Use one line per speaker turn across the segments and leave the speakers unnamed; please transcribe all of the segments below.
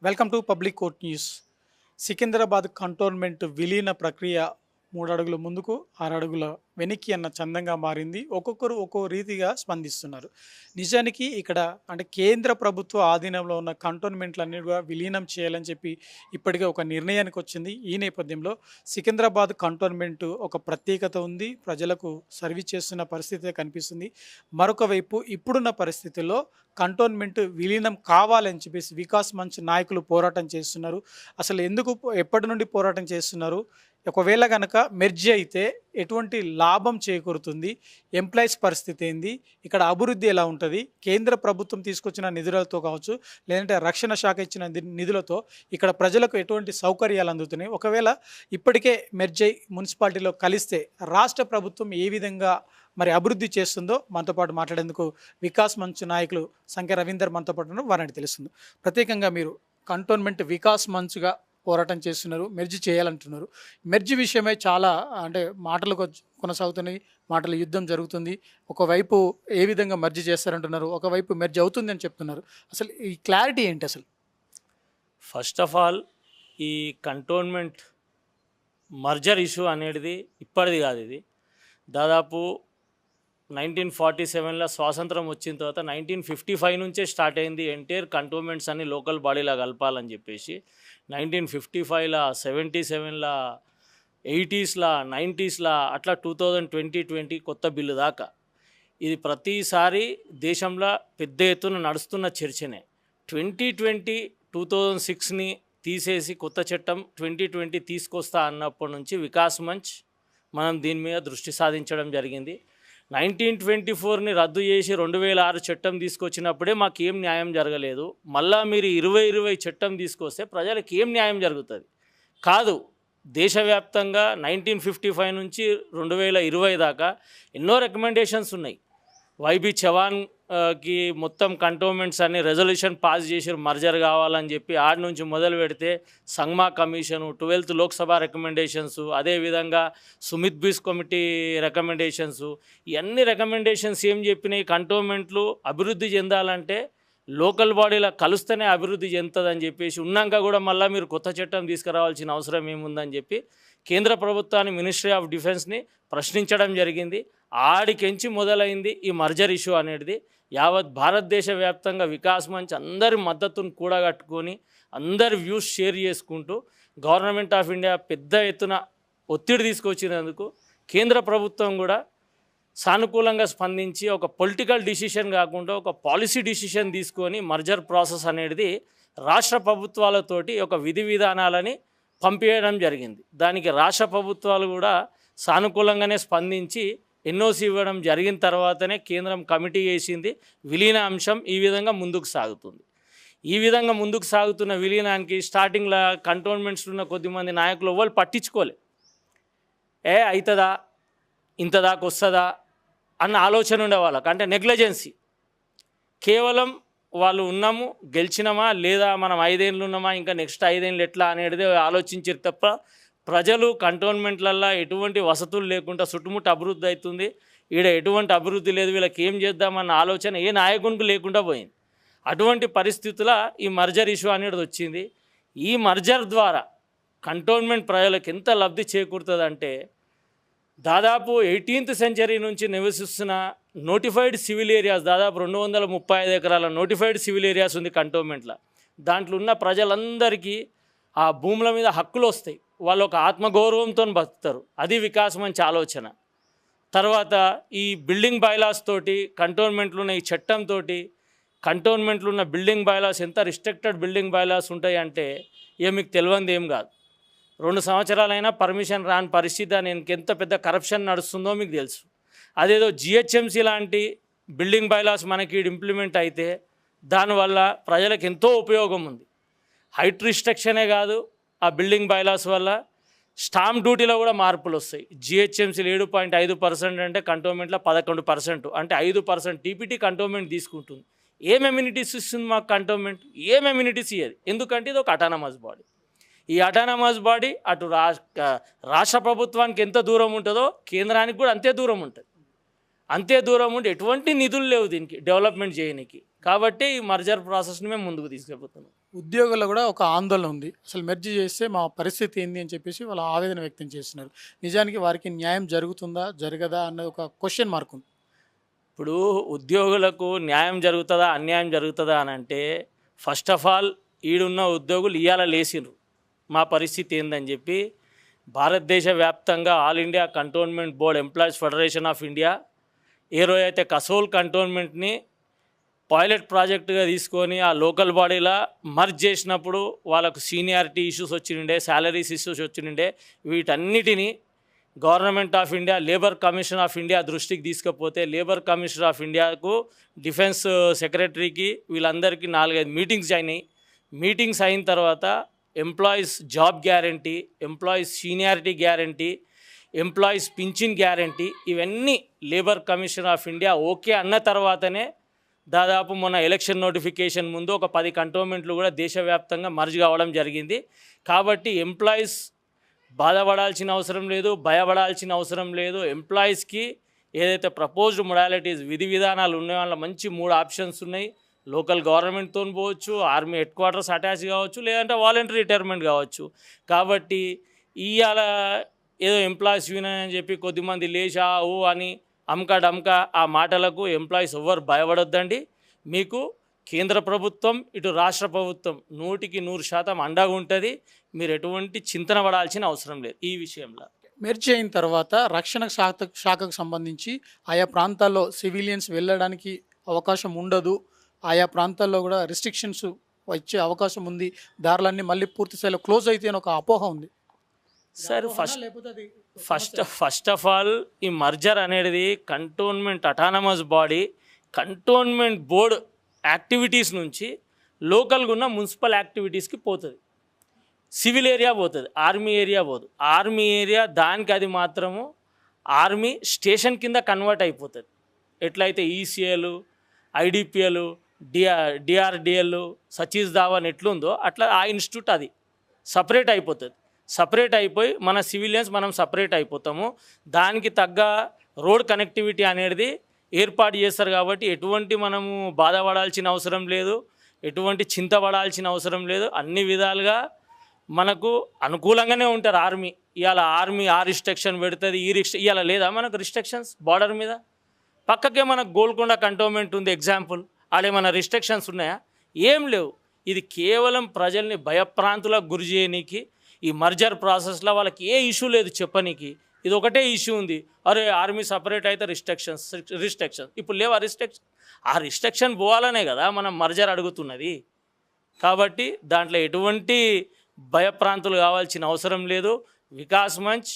Welcome to public court news. Secunderabad cantonment విలీన ప్రక్రియ 3 అడుగులు ముందుకు 6 అడుగుల వెనక్కి అన్న చందంగా మారింది. ఒక్కొక్కరు ఒక్కో రీతిగా స్పందిస్తున్నారు. నిజానికి ఇక్కడ అంటే కేంద్ర ప్రభుత్వ ఆధీనంలో ఉన్న కంటోన్మెంట్లన్నీ కూడా విలీనం చేయాలని చెప్పి ఇప్పటికే ఒక నిర్ణయానికి వచ్చింది. ఈ నేపథ్యంలో సికింద్రాబాద్ కంటోన్మెంట్ ఒక ప్రత్యేకత ఉంది. ప్రజలకు సర్వీస్ చేస్తున్న పరిస్థితి కనిపిస్తుంది. మరొక వైపు ఇప్పుడున్న పరిస్థితుల్లో కంటోన్మెంట్ విలీనం కావాలని చెప్పేసి వికాస్ మంచ్ నాయకులు పోరాటం చేస్తున్నారు. అసలు ఎందుకు ఎప్పటి నుండి పోరాటం చేస్తున్నారు? ఒకవేళ కనుక మెర్జీ అయితే ఎటువంటి లాభం చేకూరుతుంది? ఎంప్లాయీస్ పరిస్థితి ఏంది? ఇక్కడ అభివృద్ధి ఎలా ఉంటుంది? కేంద్ర ప్రభుత్వం తీసుకొచ్చిన నిధులతో కావచ్చు, లేదంటే రక్షణ శాఖ ఇచ్చిన నిధులతో ఇక్కడ ప్రజలకు ఎటువంటి సౌకర్యాలు అందుతున్నాయి? ఒకవేళ ఇప్పటికే మెర్జీ మున్సిపాలిటీలో కలిస్తే రాష్ట్ర ప్రభుత్వం ఏ విధంగా మరి అభివృద్ధి చేస్తుందో మనతో పాటు మాట్లాడేందుకు వికాస్ మంచ్ నాయకులు సంఖ్య రవీందర్ మనతో పాటు ఉన్నారు. వారిని తెలుస్తుంది. ప్రత్యేకంగా మీరు కంటోన్మెంట్ వికాస్ మంచ్గా పోరాటం చేస్తున్నారు, మెర్జీ చేయాలంటున్నారు. మెర్జీ విషయమై చాలా అంటే మాటలు కొనసాగుతున్నాయి, మాటల యుద్ధం జరుగుతుంది. ఒకవైపు ఏ విధంగా మెర్జీ చేస్తారంటున్నారు, ఒకవైపు మెర్జీ అవుతుంది అని చెప్తున్నారు. అసలు ఈ క్లారిటీ ఏంటి అసలు?
ఫస్ట్ ఆఫ్ ఆల్ ఈ కంటోన్మెంట్ మర్జర్ ఇష్యూ అనేది ఇప్పటిది కాదు. ఇది దాదాపు 1947లో స్వాతంత్రం వచ్చిన తర్వాత 1955 నుంచే స్టార్ట్ అయింది. ఎంటైర్ కంటోన్మెంట్స్ అన్ని లోకల్ బాడీలా కలపాలని చెప్పేసి 1955లా 77లా 80స్లా 90స్లా అట్లా 2020 కొత్త బిల్లు దాకా ఇది ప్రతిసారి దేశంలో పెద్ద ఎత్తున నడుస్తున్న చర్చనే. 2006ని తీసేసి కొత్త చట్టం 2020 తీసుకొస్తా అన్నప్పటి నుంచి వికాస్ మంచ్ మనం దీని మీద దృష్టి సాధించడం జరిగింది. 1924ని రద్దు చేసి 2006 చట్టం తీసుకొచ్చినప్పుడే మాకు ఏం న్యాయం జరగలేదు. మళ్ళా మీరు 2020 చట్టం తీసుకొస్తే ప్రజలకు ఏం న్యాయం జరుగుతుంది? కాదు, దేశవ్యాప్తంగా 1955 నుంచి 2020 దాకా ఎన్నో రికమెండేషన్స్ ఉన్నాయి. వైబీ చవాన్కి మొత్తం కంటోన్మెంట్స్ అన్ని రెజల్యూషన్ పాస్ చేసి మర్జర్ కావాలని చెప్పి ఆడి నుంచి మొదలు పెడితే Sangma commission, 12th Lok Sabha recommendations, అదేవిధంగా సుమిత్ బీస్ కమిటీ రికమెండేషన్స్, ఇవన్నీ రికమెండేషన్స్ ఏం చెప్పినాయి? కంటోన్మెంట్లు అభివృద్ధి చెందాలంటే లోకల్ బాడీలా కలుస్తేనే అభివృద్ధి చెందుతుందని చెప్పేసి ఉన్నాక కూడా మళ్ళీ మీరు కొత్త చట్టం తీసుకురావాల్సిన అవసరం ఏముందని చెప్పి కేంద్ర ప్రభుత్వాన్ని, మినిస్ట్రీ ఆఫ్ డిఫెన్స్ని ప్రశ్నించడం జరిగింది. ఆడికెంచి మొదలైంది ఈ మర్జర్ ఇష్యూ అనేది. యావత్ భారతదేశ వ్యాప్తంగా వికాస్ మంచ్ అందరి మద్దతును కూడగట్టుకొని అందరి వ్యూస్ షేర్ చేసుకుంటూ గవర్నమెంట్ ఆఫ్ ఇండియా పెద్ద ఎత్తున ఒత్తిడి తీసుకొచ్చినందుకు కేంద్ర ప్రభుత్వం కూడా సానుకూలంగా స్పందించి ఒక పొలిటికల్ డిసిషన్ కాకుండా ఒక పాలసీ డిసిషన్ తీసుకొని మర్జర్ ప్రాసెస్ అనేది రాష్ట్ర ప్రభుత్వాలతోటి ఒక విధి విధానాలని పంపించడం జరిగింది. దానికి రాష్ట్ర ప్రభుత్వాలు కూడా సానుకూలంగానే స్పందించి ఎన్ఓసి ఇవ్వడం జరిగిన తర్వాతనే కేంద్రం కమిటీ వేసింది. విలీన అంశం ఈ విధంగా ముందుకు సాగుతుంది. ఈ విధంగా ముందుకు సాగుతున్న విలీనానికి స్టార్టింగ్లో కంటోన్మెంట్స్లో ఉన్న కొద్దిమంది నాయకులు వాళ్ళు పట్టించుకోలే. అవుతుందా, ఇంత దాకా వస్తుందా అన్న ఆలోచన ఉండే వాళ్ళకి, అంటే నెగ్లిజెన్సీ. కేవలం వాళ్ళు ఉన్నాము, గెలిచినామా లేదా, మనం 5 ఏళ్ళు ఉన్నామా, ఇంకా నెక్స్ట్ 5 ఏళ్ళు ఎట్లా అనేది ఆలోచించారు తప్ప ప్రజలు కంటోన్మెంట్లల్లో ఎటువంటి వసతులు లేకుండా చుట్టుముట్టు అభివృద్ధి అవుతుంది, ఈడ ఎటువంటి అభివృద్ధి లేదు, వీళ్ళకి ఏం చేద్దామన్న ఆలోచన ఏ నాయకునికి లేకుండా పోయింది. అటువంటి పరిస్థితుల ఈ మర్జర్ ఇష్యూ అనేది వచ్చింది. ఈ మర్జర్ ద్వారా కంటోన్మెంట్ ప్రజలకు ఎంత లబ్ధి చేకూరుతుందంటే, దాదాపు 18th సెంచరీ నుంచి నివసిస్తున్న నోటిఫైడ్ సివిల్ ఏరియాస్ దాదాపు 235 ఎకరాల నోటిఫైడ్ సివిల్ ఏరియాస్ ఉంది కంటోన్మెంట్లో. దాంట్లో ఉన్న ప్రజలందరికీ ఆ భూముల మీద హక్కులు వస్తాయి. వాళ్ళు ఒక ఆత్మగౌరవంతో బతుకుతారు. అది వికాస్ మంచ్ ఆలోచన. తర్వాత ఈ బిల్డింగ్ బైలాస్ తోటి కంటోన్మెంట్లో ఉన్న ఈ చట్టంతో కంటోన్మెంట్లో ఉన్న బిల్డింగ్ బైలాస్ ఎంత రిస్ట్రిక్టెడ్ బిల్డింగ్ బైలాస్ ఉంటాయి అంటే మీకు తెలియంది ఏం కాదు. 2 సంవత్సరాలైనా పర్మిషన్ రాని పరిస్థితి, నేను ఎంత పెద్ద కరప్షన్ నడుస్తుందో మీకు తెలుసు. అదేదో జిహెచ్ఎంసీ లాంటి బిల్డింగ్ బైలాస్ మనకి ఇంప్లిమెంట్ అయితే దానివల్ల ప్రజలకు ఎంతో ఉపయోగం ఉంది. హైట్ రిస్ట్రిక్షనే కాదు, ఆ బిల్డింగ్ బైలాస్ వల్ల స్టాంప్ డ్యూటీలో కూడా మార్పులు వస్తాయి. జిహెచ్ఎంసీలు 7.5% అంటే కంటోన్మెంట్లో 11%, అంటే 5% టీపీటీ కంటోన్మెంట్ తీసుకుంటుంది. ఏం ఎమ్యూనిటీస్ ఇస్తుంది మాకు కంటోన్మెంట్? ఏం ఎమ్యూనిటీస్ ఇయ్యదు. ఎందుకంటే ఇది ఒక అటానమస్ బాడీ. ఈ అటానమస్ బాడీ అటు రాష్ట్ర ప్రభుత్వానికి ఎంత దూరం ఉంటుందో కేంద్రానికి కూడా అంతే దూరం ఉంటుంది. అంతే దూరం ఉండి ఎటువంటి నిధులు లేవు దీనికి డెవలప్మెంట్ చేయడానికి. కాబట్టి ఈ మర్జర్ ప్రాసెస్ని మేము ముందుకు తీసుకెళ్ళిపోతున్నాం.
ఉద్యోగుల్లో కూడా ఒక ఆందోళన ఉంది. అసలు మెర్జ్ చేస్తే మా పరిస్థితి ఏంది అని చెప్పేసి వాళ్ళు ఆవేదన వ్యక్తం చేస్తున్నారు. నిజానికి వారికి న్యాయం జరుగుతుందా? జరగదా? అన్నది ఒక క్వెషన్ మార్క్ ఉంది.
ఇప్పుడు ఉద్యోగులకు న్యాయం జరుగుతుందా అన్యాయం జరుగుతుందా అని అంటే ఫస్ట్ ఆఫ్ ఆల్ ఈడున్న ఉద్యోగులు ఇవాళ లేచిండ్రు మా పరిస్థితి ఏందని చెప్పి భారతదేశ వ్యాప్తంగా all India cantonment board employees federation of India ఏ రోజు అయితే కసోల్ కంటోన్మెంట్ని పైలట్ ప్రాజెక్టుగా తీసుకొని ఆ లోకల్ బాడీలా మర్జ్ చేసినప్పుడు వాళ్ళకు సీనియారిటీ ఇష్యూస్ వచ్చిండే, శాలరీస్ ఇష్యూస్ వచ్చిండే, వీటన్నిటినీ government of India labour commission of India దృష్టికి తీసుకపోతే లేబర్ కమిషన్ ఆఫ్ ఇండియాకు డిఫెన్స్ సెక్రటరీకి వీళ్ళందరికీ 4-5 మీటింగ్స్ అయినాయి. మీటింగ్స్ అయిన తర్వాత employees job guarantee, employees seniority guarantee, employees పింఛన్ గ్యారంటీ ఇవన్నీ labour commission of India okay అన్న తర్వాతనే దాదాపు మొన్న ఎలక్షన్ నోటిఫికేషన్ ముందు ఒక 10 కంటోన్మెంట్లు కూడా దేశవ్యాప్తంగా మర్జ్ కావడం జరిగింది. కాబట్టి ఎంప్లాయీస్ బాధపడాల్సిన అవసరం లేదు, భయపడాల్సిన అవసరం లేదు. ఎంప్లాయీస్కి ఏదైతే ప్రపోజ్డ్ మొడాలిటీస్ విధి విధానాలు ఉన్నాయో వాళ్ళ మంచి 3 ఆప్షన్స్ ఉన్నాయి. లోకల్ గవర్నమెంట్తో పోవచ్చు, ఆర్మీ హెడ్ క్వార్టర్స్ అటాచ్ కావచ్చు, లేదంటే వాలంటరీ రిటైర్మెంట్ కావచ్చు. కాబట్టి ఇవాళ ఏదో ఎంప్లాయీస్ యూనియన్ అని చెప్పి కొద్దిమంది లేచా ఓ అని అమ్కా డమ్కా ఆ మాటలకు ఎంప్లాయీస్ ఎవ్వరు భయపడొద్దండి. మీకు కేంద్ర ప్రభుత్వం ఇటు రాష్ట్ర ప్రభుత్వం 100% అండగా ఉంటుంది. మీరు ఎటువంటి చింతన పడాల్సిన అవసరం లేదు ఈ విషయంలో.
మెర్జ్ అయిన తర్వాత రక్షణ శాఖకు సంబంధించి ఆయా ప్రాంతాల్లో సివిలియన్స్ వెళ్ళడానికి అవకాశం ఉండదు. ఆయా ప్రాంతాల్లో కూడా రిస్ట్రిక్షన్స్ వచ్చే అవకాశం ఉంది. దారులన్నీ మళ్ళీ పూర్తి స్థాయిలో క్లోజ్ అయితే అని ఒక అపోహ ఉంది.
సార్ ఫస్ట్ ఆఫ్ ఆల్ ఈ మర్జర్ అనేది cantonment autonomous body cantonment board activities నుంచి లోకల్గా ఉన్న మున్సిపల్ యాక్టివిటీస్కి పోతుంది. సివిల్ ఏరియా పోతుంది, ఆర్మీ ఏరియా పోదు. ఆర్మీ ఏరియా దానికి అది మాత్రము ఆర్మీ స్టేషన్ కింద కన్వర్ట్ అయిపోతుంది. ఎట్లయితే ఈసీఏలు, ఐడిపిఎలు, డిఆర్డిఎల్, సతీష్ ధావన్ ఎట్లుందో అట్లా ఆ ఇన్స్టిట్యూట్ అది సపరేట్ అయిపోతుంది. సపరేట్ అయిపోయి మన సివిలియన్స్ మనం సపరేట్ అయిపోతాము. దానికి తగ్గ రోడ్ కనెక్టివిటీ అనేది ఏర్పాటు చేస్తారు. కాబట్టి ఎటువంటి మనము బాధపడాల్సిన అవసరం లేదు, ఎటువంటి చింతపడాల్సిన అవసరం లేదు. అన్ని విధాలుగా మనకు అనుకూలంగానే ఉంటారు ఆర్మీ. ఇవాళ ఆర్మీ ఆ రిస్ట్రిక్షన్ పెడుతుంది, ఇవాళ లేదా మనకు రిస్ట్రిక్షన్స్ బార్డర్ మీద. పక్కకే మనకు గోల్కొండ కంటోన్మెంట్ ఉంది ఎగ్జాంపుల్. ఆడేమన్నా రిస్ట్రిక్షన్స్ ఉన్నాయా? ఏం లేవు. ఇది కేవలం ప్రజల్ని భయప్రాంతులకు గురి చేయనీకి ఈ మర్జర్ ప్రాసెస్లో వాళ్ళకి ఏ ఇష్యూ లేదు చెప్పనీకి. ఇది ఒకటే ఇష్యూ ఉంది, అరే ఆర్మీ సపరేట్ అయితే రిస్ట్రిక్షన్స్. ఇప్పుడు లేవు ఆ రిస్ట్రిక్షన్ పోవాలనే కదా మనం మర్జర్ అడుగుతున్నది. కాబట్టి దాంట్లో ఎటువంటి భయప్రాంతులు కావాల్సిన అవసరం లేదు. వికాస్ మంచ్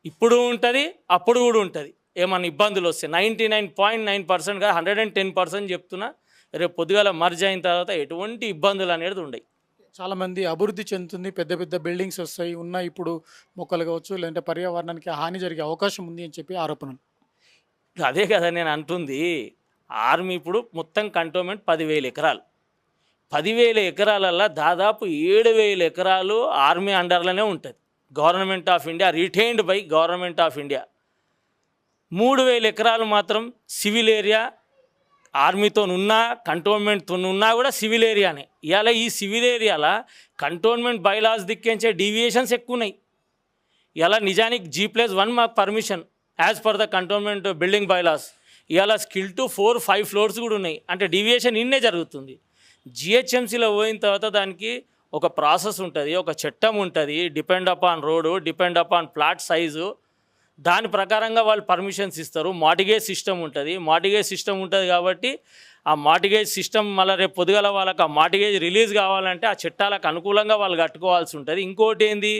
ఇప్పుడు ఉంటుంది, అప్పుడు కూడా ఉంటుంది. ఏమన్నా ఇబ్బందులు వస్తే 99.9% కాదు 110% చెప్తున్నా. రేపు పొద్దుగాల మర్జ్ అయిన తర్వాత ఎటువంటి ఇబ్బందులు అనేది ఉండవు.
చాలామంది అభివృద్ధి చెందుతుంది, పెద్ద పెద్ద బిల్డింగ్స్ వస్తాయి, ఉన్న ఇప్పుడు మొక్కలు కావచ్చు, లేదంటే పర్యావరణానికి హాని జరిగే అవకాశం ఉంది అని చెప్పి ఆరోపణలు.
అదే కదా నేను అంటుంది. ఆర్మీ ఇప్పుడు మొత్తం కంటోన్మెంట్ 10,000 ఎకరాలు. 10,000 ఎకరాలల్లో దాదాపు 7,000 ఎకరాలు ఆర్మీ అండర్లోనే ఉంటుంది. Government of India retained by government of India. 3,000 ఎకరాలు మాత్రం సివిల్ ఏరియా. ఆర్మీతో ఉన్నా కంటోన్మెంట్తో ఉన్నా కూడా సివిల్ ఏరియానే. ఇవాళ ఈ సివిల్ ఏరియాలో కంటోన్మెంట్ బైలాస్ దిక్కించే డీవియేషన్స్ ఎక్కువ ఉన్నాయి. ఇలా నిజానికి G+1 మాకు permission as per the cantonment building bylaws. ఇవాళ స్కిల్ టు 4-5 ఫ్లోర్స్ కూడా ఉన్నాయి. అంటే డీవియేషన్ ఇన్నే జరుగుతుంది. జిహెచ్ఎంసీలో పోయిన తర్వాత దానికి ఒక ప్రాసెస్ ఉంటుంది, ఒక చట్టం ఉంటుంది. Depend upon road, depend upon plot size, దాని ప్రకారంగా వాళ్ళు పర్మిషన్స్ ఇస్తారు. మార్టిగేజ్ సిస్టమ్ ఉంటుంది. కాబట్టి ఆ మార్టిగేజ్ సిస్టమ్ మళ్ళీ రేపు పొద్దుగల వాళ్ళకి ఆ మార్టిగేజ్ రిలీజ్ కావాలంటే ఆ చట్టాలకు అనుకూలంగా వాళ్ళు కట్టుకోవాల్సి ఉంటుంది. ఇంకోటి ఏంది,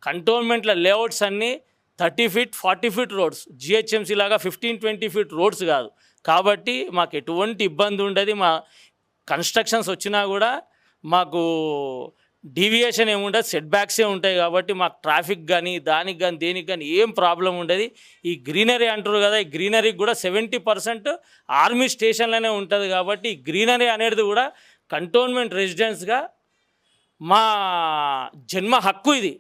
కంటోన్మెంట్ల లేఅవుట్స్ అన్నీ 30 feet 40 feet రోడ్స్. జిహెచ్ఎంసీ లాగా 15-20 feet రోడ్స్ కాదు. కాబట్టి మాకు ఎటువంటి ఇబ్బంది ఉండదు. మా కన్స్ట్రక్షన్స్ వచ్చినా కూడా మాకు డీవియేషన్ ఏముండదు, సెట్ బ్యాక్సే ఉంటాయి. కాబట్టి మాకు ట్రాఫిక్ కానీ దానికి కానీ దేనికి కానీ ఏం ప్రాబ్లం ఉండదు. ఈ గ్రీనరీ అంటారు కదా, ఈ గ్రీనరీకి కూడా 70% ఆర్మీ స్టేషన్లోనే ఉంటుంది. కాబట్టి ఈ గ్రీనరీ అనేది కూడా కంటోన్మెంట్ రెసిడెన్స్గా మా జన్మ హక్కు. ఇది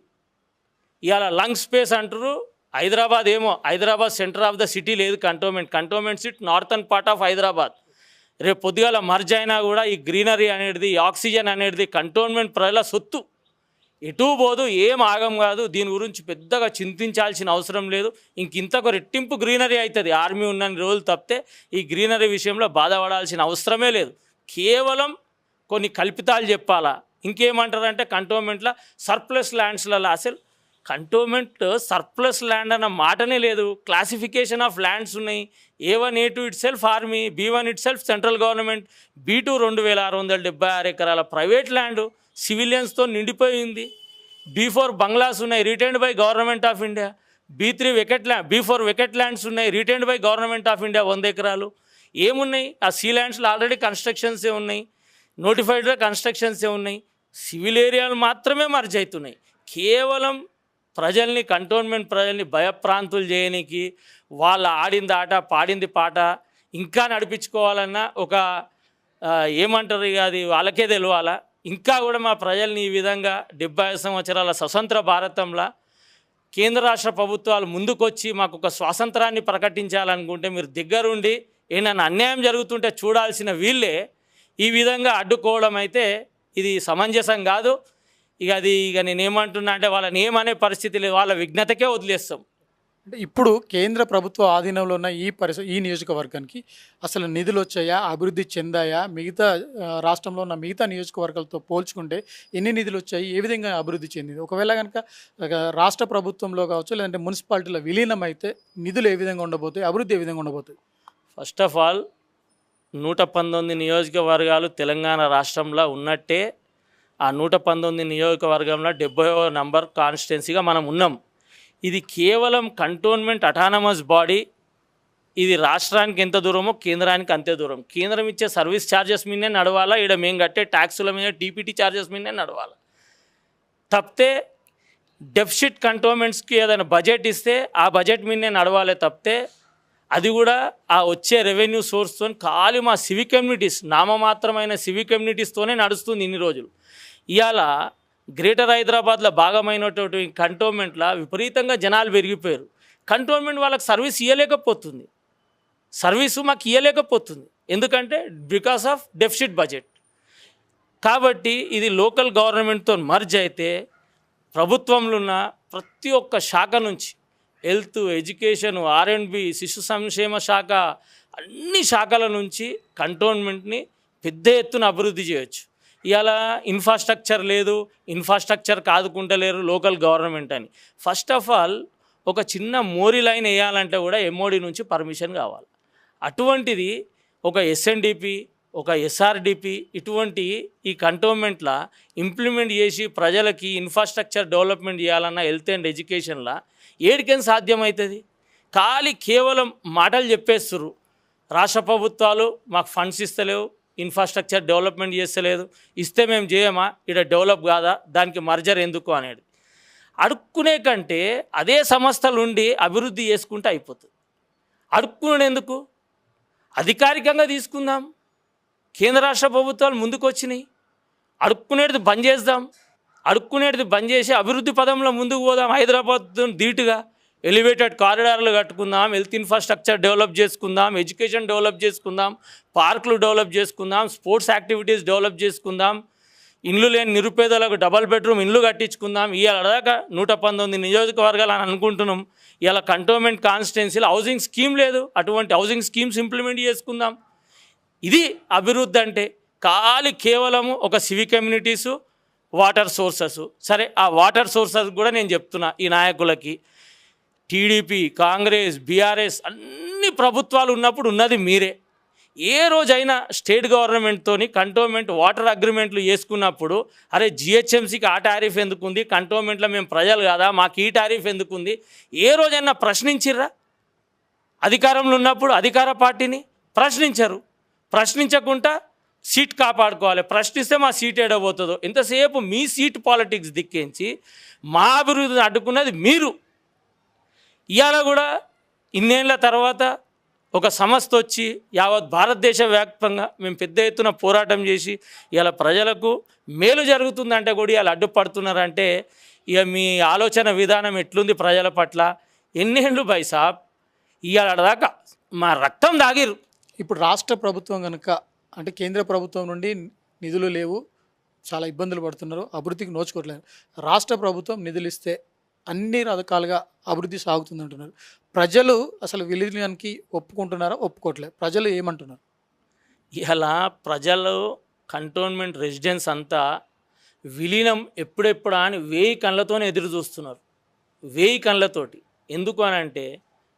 ఇవాళ లంగ్ స్పేస్ అంటారు. Hyderabad centre of the city లేదు. Cantonment city northern part of Hyderabad. రేపు పొద్దుగాల మర్జ్ అయినా కూడా ఈ గ్రీనరీ అనేది, ఈ ఆక్సిజన్ అనేది కంటోన్మెంట్ ప్రజల సొత్తు, ఎటూ పోదు, ఏం ఆగం కాదు. దీని గురించి పెద్దగా చింతించాల్సిన అవసరం లేదు. ఇంతకు రెట్టింపు గ్రీనరీ అవుతుంది ఆర్మీ ఉన్నన్ని రోజులు తప్పితే ఈ గ్రీనరీ విషయంలో బాధపడాల్సిన అవసరమే లేదు. కేవలం కొన్ని కల్పితాలు చెప్పాలా. ఇంకేమంటారంటే కంటోన్మెంట్లో సర్ప్లస్ ల్యాండ్స్లలో, అసలు కంటోన్మెంట్ సర్ప్లస్ ల్యాండ్ అన్న మాటనే లేదు. క్లాసిఫికేషన్ ఆఫ్ ల్యాండ్స్ ఉన్నాయి. A1 A2 it self army, B1 it self central government, B2 2676 ఎకరాల ప్రైవేట్ ల్యాండ్ సివిలియన్స్తో నిండిపోయింది. B4 బంగ్లాస్ ఉన్నాయి, retained by government of India. B4 vacant lands ఉన్నాయి, retained by government of India 100 ఎకరాలు. ఏమున్నాయి ఆ see ల్యాండ్స్లో? Already కన్స్ట్రక్షన్సే ఉన్నాయి, నోటిఫైడ్గా కన్స్ట్రక్షన్సే ఉన్నాయి. సివిల్ ఏరియాలు మాత్రమే మర్జ్ అవుతున్నాయి. కేవలం ప్రజల్ని, కంటోన్మెంట్ ప్రజల్ని భయప్రాంతులు చేయడానికి, వాళ్ళ ఆడింది ఆట పాడింది పాట ఇంకా నడిపించుకోవాలన్న ఒక ఏమంటారు ఇక అది వాళ్ళకే తెలియాలా. ఇంకా కూడా మా ప్రజల్ని ఈ విధంగా 75 సంవత్సరాల స్వతంత్ర భారతంలో కేంద్ర రాష్ట్ర ప్రభుత్వాలు ముందుకొచ్చి మాకు ఒక స్వాతంత్రాన్ని ప్రకటించాలనుకుంటే మీరు దగ్గరుండి ఏమైనా అన్యాయం జరుగుతుంటే చూడాల్సిన వీళ్ళే ఈ విధంగా అడ్డుకోవడం అయితే ఇది సమంజసం కాదు. ఇక నేనేమంటున్నా అంటే వాళ్ళని ఏమనే పరిస్థితి లేదు, వాళ్ళ విఘ్నతకే వదిలేస్తాం.
అంటే ఇప్పుడు కేంద్ర ప్రభుత్వ ఆధీనంలో ఉన్న ఈ నియోజకవర్గానికి అసలు నిధులు వచ్చాయా, అభివృద్ధి చెందాయా? మిగతా రాష్ట్రంలో ఉన్న మిగతా నియోజకవర్గాలతో పోల్చుకుంటే ఎన్ని నిధులు వచ్చాయి, ఏ విధంగా అభివృద్ధి చెందింది? ఒకవేళ కనుక రాష్ట్ర ప్రభుత్వంలో కావచ్చు, లేదంటే మున్సిపాలిటీలో విలీనం అయితే నిధులు ఏ విధంగా ఉండబోతాయి, అభివృద్ధి ఏ విధంగా ఉండబోతుంది?
ఫస్ట్ ఆఫ్ ఆల్ 119 నియోజకవర్గాలు తెలంగాణ రాష్ట్రంలో ఉన్నట్టే ఆ 119 నియోజకవర్గంలో 70వ నంబర్ కాన్స్టిట్యున్సీగా మనం ఉన్నాం. ఇది కేవలం కంటోన్మెంట్ అటానమస్ బాడీ. ఇది రాష్ట్రానికి ఎంత దూరమో కేంద్రానికి అంతే దూరం. కేంద్రం ఇచ్చే సర్వీస్ ఛార్జెస్ మీదనే నడవాలా, ఇక్కడ మేము కట్టే ట్యాక్సుల మీద టీపీటీ ఛార్జెస్ మీదనే నడవాలా. తప్పితే డెఫిసిట్ కంటోన్మెంట్స్కి ఏదైనా బడ్జెట్ ఇస్తే ఆ బడ్జెట్ మీదనే నడవాలి. తప్పితే అది కూడా ఆ వచ్చే రెవెన్యూ సోర్స్తో ఖాళీ మా సివిక్ కమ్యూనిటీస్, నామమాత్రమైన సివిక్ కమ్యూనిటీస్తోనే నడుస్తుంది ఇన్ని రోజులు. ఇవాళ గ్రేటర్ హైదరాబాద్లో భాగమైనటువంటి కంటోన్మెంట్లో విపరీతంగా జనాలు పెరిగిపోయారు. కంటోన్మెంట్ వాళ్ళకి సర్వీస్ ఇవ్వలేకపోతుంది, సర్వీసు మాకు ఇవ్వలేకపోతుంది. ఎందుకంటే బికాస్ ఆఫ్ డెఫిసిట్ బడ్జెట్. కాబట్టి ఇది లోకల్ గవర్నమెంట్తో మర్జ్ అయితే ప్రభుత్వంలో ఉన్న ప్రతి ఒక్క శాఖ నుంచి, హెల్త్, ఎడ్యుకేషన్, R&B, శిశు సంక్షేమ శాఖ, అన్ని శాఖల నుంచి కంటోన్మెంట్ని పెద్ద ఎత్తున అభివృద్ధి చేయొచ్చు. ఇవాళ ఇన్ఫ్రాస్ట్రక్చర్ లేదు, ఇన్ఫ్రాస్ట్రక్చర్ కాదుకుంటలేరు లోకల్ గవర్నమెంట్ అని. ఫస్ట్ ఆఫ్ ఆల్ ఒక చిన్న మోరీ లైన్ వేయాలంటే కూడా MOD నుంచి పర్మిషన్ కావాలి. అటువంటిది ఒక SNDP, ఒక SRDP ఇటువంటి ఈ కంటోన్మెంట్లో ఇంప్లిమెంట్ చేసి ప్రజలకి ఇన్ఫ్రాస్ట్రక్చర్ డెవలప్మెంట్ చేయాలన్న హెల్త్ అండ్ ఎడ్యుకేషన్లో ఏడికేం సాధ్యమవుతుంది? కేవలం మాటలు చెప్పేస్తుర్రు. రాష్ట్ర ప్రభుత్వాలు మాకు ఫండ్స్ ఇస్తలేవు, ఇన్ఫ్రాస్ట్రక్చర్ డెవలప్మెంట్ చేస్తలేదు, ఇస్తే మేము చేయమా, ఇక్కడ డెవలప్ కాదా, దానికి మర్జర్ ఎందుకు అనేది అడుక్కునే కంటే అదే సంస్థలు ఉండి అభివృద్ధి చేసుకుంటే అయిపోతుంది. అడుక్కునే ఎందుకు? అధికారికంగా తీసుకుందాం. కేంద్ర రాష్ట్ర ప్రభుత్వాలు ముందుకు వచ్చినాయి, అడుక్కునేది బంద్ చేద్దాం. అడుక్కునేది బంద్ చేసి అభివృద్ధి పదంలో ముందుకు పోదాం. హైదరాబాద్ ధీటుగా ఎలివేటెడ్ కారిడార్లు కట్టుకుందాం, హెల్త్ ఇన్ఫ్రాస్ట్రక్చర్ డెవలప్ చేసుకుందాం, ఎడ్యుకేషన్ డెవలప్ చేసుకుందాం, పార్కులు డెవలప్ చేసుకుందాం, స్పోర్ట్స్ యాక్టివిటీస్ డెవలప్ చేసుకుందాం, ఇండ్లు లేని నిరుపేదలకు డబల్ బెడ్రూమ్ ఇండ్లు కట్టించుకుందాం. ఇవాళ దాకా 119 నియోజకవర్గాలు అని అనుకుంటున్నాం. ఇవాళ కంటోన్మెంట్ కాన్స్టిట్యున్సీలో హౌసింగ్ స్కీమ్ లేదు, అటువంటి హౌసింగ్ స్కీమ్స్ ఇంప్లిమెంట్ చేసుకుందాం. ఇది అభివృద్ధి అంటే. కేవలము ఒక సివిక్ కమ్యూనిటీసు, వాటర్ సోర్సెస్. సరే, ఆ వాటర్ సోర్సెస్ కూడా నేను చెప్తున్నా ఈ నాయకులకి, టీడీపీ, కాంగ్రెస్, బీఆర్ఎస్ అన్ని ప్రభుత్వాలు ఉన్నప్పుడు ఉన్నది మీరే. ఏ రోజైనా స్టేట్ గవర్నమెంట్తోని కంటోన్మెంట్ వాటర్ అగ్రిమెంట్లు చేసుకున్నప్పుడు అరే జిహెచ్ఎంసీకి ఆ టారిఫ్ ఎందుకుంది, కంటోన్మెంట్లో మేము ప్రజలు కాదా, మాకు ఈ టారిఫ్ ఎందుకుంది, ఏ రోజైనా ప్రశ్నించిర్రా? అధికారంలో ఉన్నప్పుడు అధికార పార్టీని ప్రశ్నించరు. ప్రశ్నించకుండా సీట్ కాపాడుకోవాలి. ప్రశ్నిస్తే మా సీట్ ఏడబోతుందో. ఎంతసేపు మీ సీట్ పాలిటిక్స్ దిక్కించి మా అభివృద్ధిని అడ్డుకున్నది మీరు. ఇవాళ కూడా ఇన్నేళ్ల తర్వాత ఒక సంస్థ వచ్చి యావత్ భారతదేశ వ్యాప్తంగా మేము పెద్ద ఎత్తున పోరాటం చేసి ఇవాళ ప్రజలకు మేలు జరుగుతుందంటే కూడా ఇవాళ అడ్డుపడుతున్నారంటే ఇక మీ ఆలోచన విధానం ఎట్లుంది ప్రజల పట్ల? ఎన్నేళ్ళు బై సాబ్, ఇవాళ దాకా మా రక్తం దాగిరు.
ఇప్పుడు రాష్ట్ర ప్రభుత్వం కనుక అంటే కేంద్ర ప్రభుత్వం నుండి నిధులు లేవు, చాలా ఇబ్బందులు పడుతున్నారు, అభివృద్ధికి నోచుకోవట్లేదు. రాష్ట్ర ప్రభుత్వం నిధులు ఇస్తే అన్ని రకాలుగా అభివృద్ధి సాగుతుంది అంటున్నారు. ప్రజలు అసలు విలీనానికి ఒప్పుకుంటున్నారా, ఒప్పుకోవట్లేదు? ప్రజలు ఏమంటున్నారు?
ఇలా ప్రజలు కంటోన్మెంట్ రెసిడెన్స్ అంతా విలీనం ఎప్పుడెప్పుడా అని 1000 కళ్ళతోనే ఎదురు చూస్తున్నారు. 1000 కళ్ళతోటి. ఎందుకు అని అంటే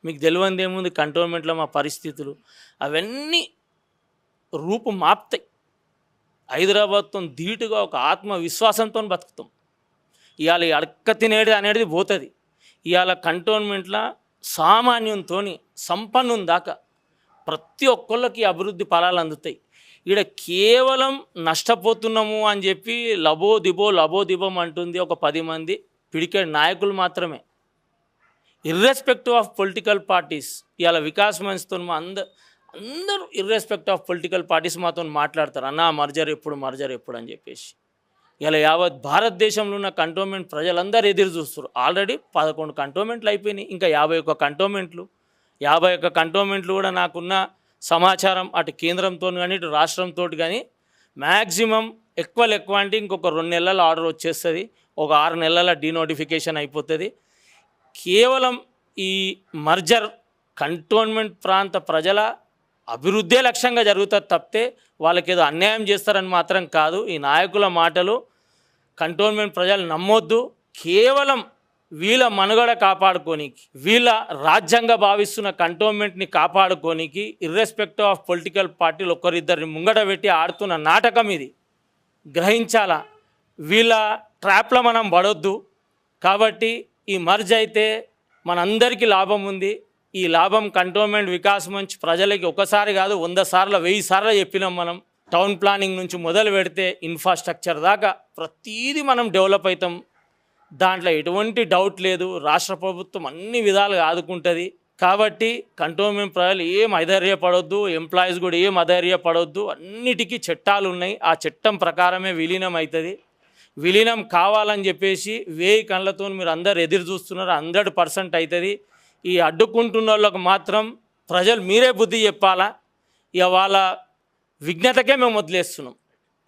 మీకు తెలియంది ఏముంది, కంటోన్మెంట్లో మా పరిస్థితులు అవన్నీ రూపు మాపుతాయి. హైదరాబాద్తో ధీటుగా ఒక ఆత్మవిశ్వాసంతో బతుకుతాం. ఇవాళ అడక్క తినేది అనేది పోతుంది. ఇవాళ కంటోన్మెంట్లో సామాన్యంతో సంపన్నం దాకా ప్రతి ఒక్కళ్ళకి అభివృద్ధి ఫలాలు అందుతాయి. ఇక్కడ కేవలం నష్టపోతున్నాము అని చెప్పి లబోదిబం అంటుంది ఒక 10 మంది పిడికెడ్ నాయకులు మాత్రమే. ఇర్రెస్పెక్టివ్ ఆఫ్ పొలిటికల్ పార్టీస్ ఇవాళ వికాస్ మంచ్తో అందరూ ఇర్రెస్పెక్టివ్ ఆఫ్ పొలిటికల్ పార్టీస్ మాతో మాట్లాడతారు, అన్న మర్జర్ ఎప్పుడు అని చెప్పేసి. ఇలా యావత్ భారతదేశంలో ఉన్న కంటోన్మెంట్ ప్రజలందరూ ఎదురు చూస్తారు. ఆల్రెడీ 11 కంటోన్మెంట్లు అయిపోయినాయి, ఇంకా 51 కంటోన్మెంట్లు. 51 కంటోన్మెంట్లు కూడా నాకున్న సమాచారం అటు కేంద్రంతో కానీ ఇటు రాష్ట్రంతో కానీ మ్యాక్సిమం ఎక్కువ అంటే ఇంకొక 2 నెలల ఆర్డర్ వచ్చేస్తుంది, ఒక 6 నెలల డీనోటిఫికేషన్ అయిపోతుంది. కేవలం ఈ మర్జర్ కంటోన్మెంట్ ప్రాంత ప్రజల అభివృద్ధే లక్ష్యంగా జరుగుతుంది తప్పితే వాళ్ళకి ఏదో అన్యాయం చేస్తారని మాత్రం కాదు. ఈ నాయకుల మాటలు కంటోన్మెంట్ ప్రజలు నమ్మొద్దు. కేవలం వీళ్ళ మనుగడ కాపాడుకోనికి, వీళ్ళ రాజ్యాంగ భావిస్తున్న కంటోన్మెంట్ని కాపాడుకోనికి ఇర్రెస్పెక్టివ్ ఆఫ్ పొలిటికల్ పార్టీలు ఒకరిద్దరిని ముంగట పెట్టి ఆడుతున్న నాటకం ఇది. గ్రహించాలా, వీళ్ళ ట్రాప్లో మనం పడొద్దు. కాబట్టి ఈ మర్జ్ అయితే మనందరికీ లాభం ఉంది. ఈ లాభం కంటోన్మెంట్ వికాస్ మంచ్ ప్రజలకి ఒకసారి కాదు 100 సార్లు 1000 సార్లు చెప్పినాం. మనం టౌన్ ప్లానింగ్ నుంచి మొదలు పెడితే ఇన్ఫ్రాస్ట్రక్చర్ దాకా ప్రతీది మనం డెవలప్ అవుతాం, దాంట్లో ఎటువంటి డౌట్ లేదు. రాష్ట్ర ప్రభుత్వం అన్ని విధాలుగా ఆదుకుంటుంది. కాబట్టి కంటోన్మెంట్ ప్రజలు ఏం అధైర్యపడొద్దు, ఎంప్లాయీస్ కూడా ఏం అధైర్యపడొద్దు. అన్నిటికీ చట్టాలు ఉన్నాయి, ఆ చట్టం ప్రకారమే విలీనం అవుతుంది. విలీనం కావాలని చెప్పేసి 1000 కళ్ళతో మీరు అందరు ఎదురు చూస్తున్నారు. 100% అవుతుంది. ఈ అడ్డుకుంటున్న వాళ్ళకు మాత్రం ప్రజలు మీరే బుద్ధి చెప్పాలా. ఇక వాళ్ళ విఘ్నతకే మేము వదిలేస్తున్నాం.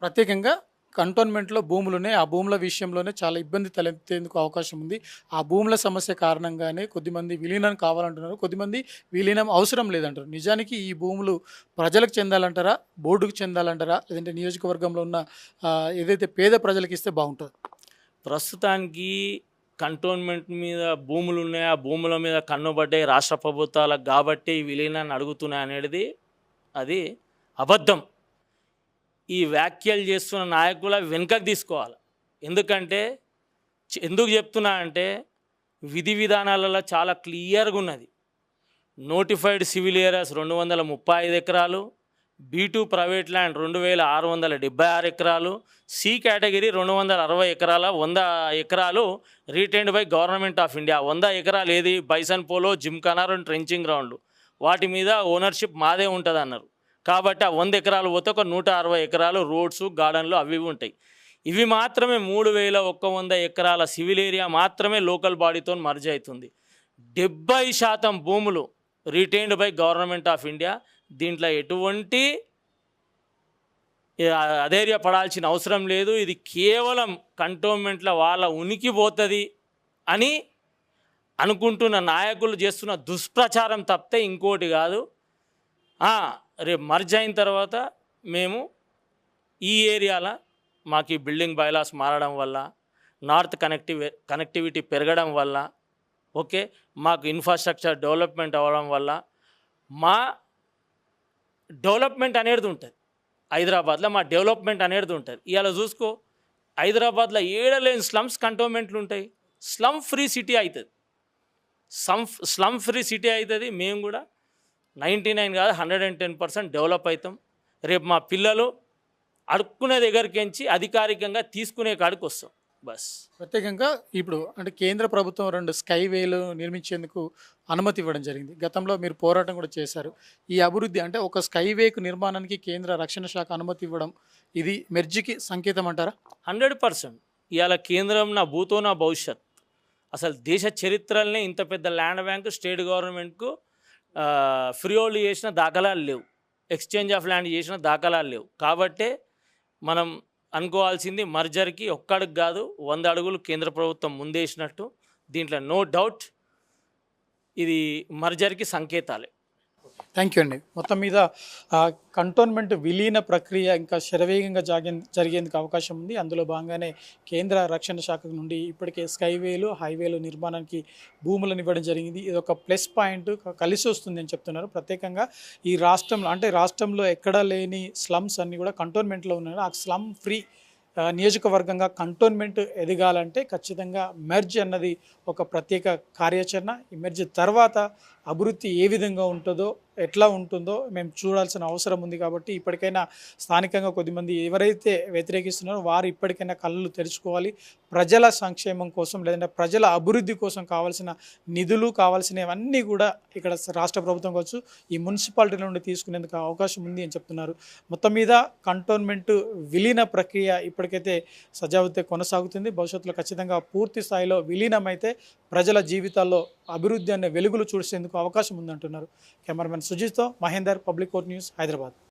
ప్రత్యేకంగా కంటోన్మెంట్లో భూములు ఉన్నాయి, ఆ భూముల విషయంలోనే చాలా ఇబ్బంది తలెత్తేందుకు అవకాశం ఉంది. ఆ భూముల సమస్య కారణంగానే కొద్దిమంది విలీనం కావాలంటున్నారు, కొద్దిమంది విలీనం అవసరం లేదంటారు. నిజానికి ఈ భూములు ప్రజలకు చెందాలంటారా, బోర్డుకు చెందాలంటారా, లేదంటే నియోజకవర్గంలో ఉన్న ఏదైతే పేద ప్రజలకు ఇస్తే బాగుంటుంది?
ప్రస్తుతానికి కంటోన్మెంట్ మీద భూములు ఉన్నాయి, ఆ భూముల మీద కన్నుబడ్డాయి రాష్ట్ర ప్రభుత్వాలకు కాబట్టి ఈ విలీనాన్ని అడుగుతున్నాయి అనేది అది అబద్ధం. ఈ వ్యాఖ్యలు చేస్తున్న నాయకుల వెనుకకు తీసుకోవాలి. ఎందుకు చెప్తున్నా అంటే విధి విధానాలలో చాలా క్లియర్గా ఉన్నది. నోటిఫైడ్ సివిల్ ఏరియాస్ 235 ఎకరాలు, B2 ప్రైవేట్ ల్యాండ్ 2676 ఎకరాలు, సి కేటగిరీ 260 ఎకరాల, 100 ఎకరాలు retained by government of India. 100 ఎకరాలు ఏది బైసన్ పోలో, జిమ్ఖానా, ట్రెంచింగ్ గ్రౌండ్లు, వాటి మీద ఓనర్షిప్ మాదే ఉంటుంది అన్నారు. కాబట్టి ఆ 100 ఎకరాలు పోతే ఒక 160 ఎకరాలు రోడ్స్, గార్డెన్లు అవి ఉంటాయి. ఇవి మాత్రమే 3100 ఎకరాల సివిల్ ఏరియా మాత్రమే లోకల్ బాడీతో మర్జ్ అవుతుంది. 70% భూములు retained by government of India. దీంట్లో ఎటువంటి అధైర్యపడాల్సిన అవసరం లేదు. ఇది కేవలం కంటోన్మెంట్లో వాళ్ళ ఉనికి పోతుంది అని అనుకుంటున్న నాయకులు చేస్తున్న దుష్ప్రచారం తప్పితే ఇంకోటి కాదు. రేపు మర్జ్ అయిన తర్వాత మేము ఈ ఏరియాలో మాకు ఈ బిల్డింగ్ బైలాస్ మారడం వల్ల, నార్త్ కనెక్టివిటీ పెరగడం వల్ల, ఓకే, మాకు ఇన్ఫ్రాస్ట్రక్చర్ డెవలప్మెంట్ అవ్వడం వల్ల మా డెవలప్మెంట్ అనేది ఉంటుంది. హైదరాబాద్లో మా డెవలప్మెంట్ అనేది ఉంటుంది. ఇవాళ చూసుకో, హైదరాబాద్లో ఏడలేని స్లమ్స్ కంటోన్మెంట్లు ఉంటాయి. స్లమ్ ఫ్రీ సిటీ అవుతుంది. స్లమ్ ఫ్రీ సిటీ అవుతుంది. మేము కూడా 99 కాదు 110% డెవలప్ అవుతాం. రేపు మా పిల్లలు అడుక్కునే దగ్గరికించి అధికారికంగా తీసుకునే కాడికి వస్తాం. బస్.
ప్రత్యేకంగా ఇప్పుడు అంటే కేంద్ర ప్రభుత్వం 2 స్కైవేలు నిర్మించేందుకు అనుమతి ఇవ్వడం జరిగింది. గతంలో మీరు పోరాటం కూడా చేశారు. ఈ అభివృద్ధి అంటే ఒక స్కైవేకు నిర్మాణానికి కేంద్ర రక్షణ శాఖ అనుమతి ఇవ్వడం, ఇది మెర్జికి సంకేతం అంటారా?
100%. ఇవాళ కేంద్రం నా భూతో నా భవిష్యత్. అసలు దేశ చరిత్రలనే ఇంత పెద్ద ల్యాండ్ బ్యాంకు స్టేట్ గవర్నమెంట్కు ఫ్రీ హోల్డ్ చేసిన దాఖలాలు లేవు. ఎక్స్చేంజ్ ఆఫ్ ల్యాండ్ చేసిన దాఖలాలు లేవు. కాబట్టే మనం అనుకోవాల్సింది మర్జర్కి ఒక్కడికి కాదు 100 అడుగులు కేంద్ర ప్రభుత్వం ముందేసినట్టు. దీంట్లో నో డౌట్ ఇది మర్జర్కి సంకేతాలే.
థ్యాంక్ యూ అండి. మొత్తం మీద కంటోన్మెంట్ విలీన ప్రక్రియ ఇంకా శరవేగంగా జరిగేందుకు అవకాశం ఉంది. అందులో భాగంగానే కేంద్ర రక్షణ శాఖ నుండి ఇప్పటికే స్కైవేలు, హైవేలు నిర్మాణానికి భూములను ఇవ్వడం జరిగింది. ఇది ఒక ప్లస్ పాయింట్ కలిసి వస్తుంది అని చెప్తున్నారు. ప్రత్యేకంగా ఈ రాష్ట్రంలో అంటే రాష్ట్రంలో ఎక్కడా లేని స్లమ్స్ అన్నీ కూడా కంటోన్మెంట్లో ఉన్నాయి. ఆ స్లమ్ ఫ్రీ నియోజకవర్గంగా కంటోన్మెంట్ ఎదగాలంటే ఖచ్చితంగా మెర్జ్ అన్నది ఒక ప్రత్యేక కార్యాచరణ. ఈ మెర్జ్ తర్వాత అభివృద్ధి ఏ విధంగా ఉంటుందో ఎట్లా ఉంటుందో మేము చూడాల్సిన అవసరం ఉంది. కాబట్టి ఇప్పటికైనా స్థానికంగా కొద్దిమంది ఎవరైతే వ్యతిరేకిస్తున్నారో వారు ఇప్పటికైనా కళ్ళు తెరుచుకోవాలి. ప్రజల సంక్షేమం కోసం లేదంటే ప్రజల అభివృద్ధి కోసం కావాల్సిన నిధులు కావాల్సినవన్నీ కూడా ఇక్కడ రాష్ట్ర ప్రభుత్వం కావచ్చు ఈ మున్సిపాలిటీ నుండి తీసుకునేందుకు అవకాశం ఉంది అని చెప్తున్నారు. మొత్తం మీద కంటోన్మెంట్ విలీన ప్రక్రియ ఇప్పటికైతే సజావుగా కొనసాగుతుంది. భవిష్యత్తులో ఖచ్చితంగా పూర్తి స్థాయిలో విలీనమైతే ప్రజల జీవితాల్లో అభివృద్ధి అనే వెలుగులు చూసేందుకు అవకాశం ఉందంటున్నారు. కెమెరామెన్ సుజిత్తో Mahender, public court news, Hyderabad.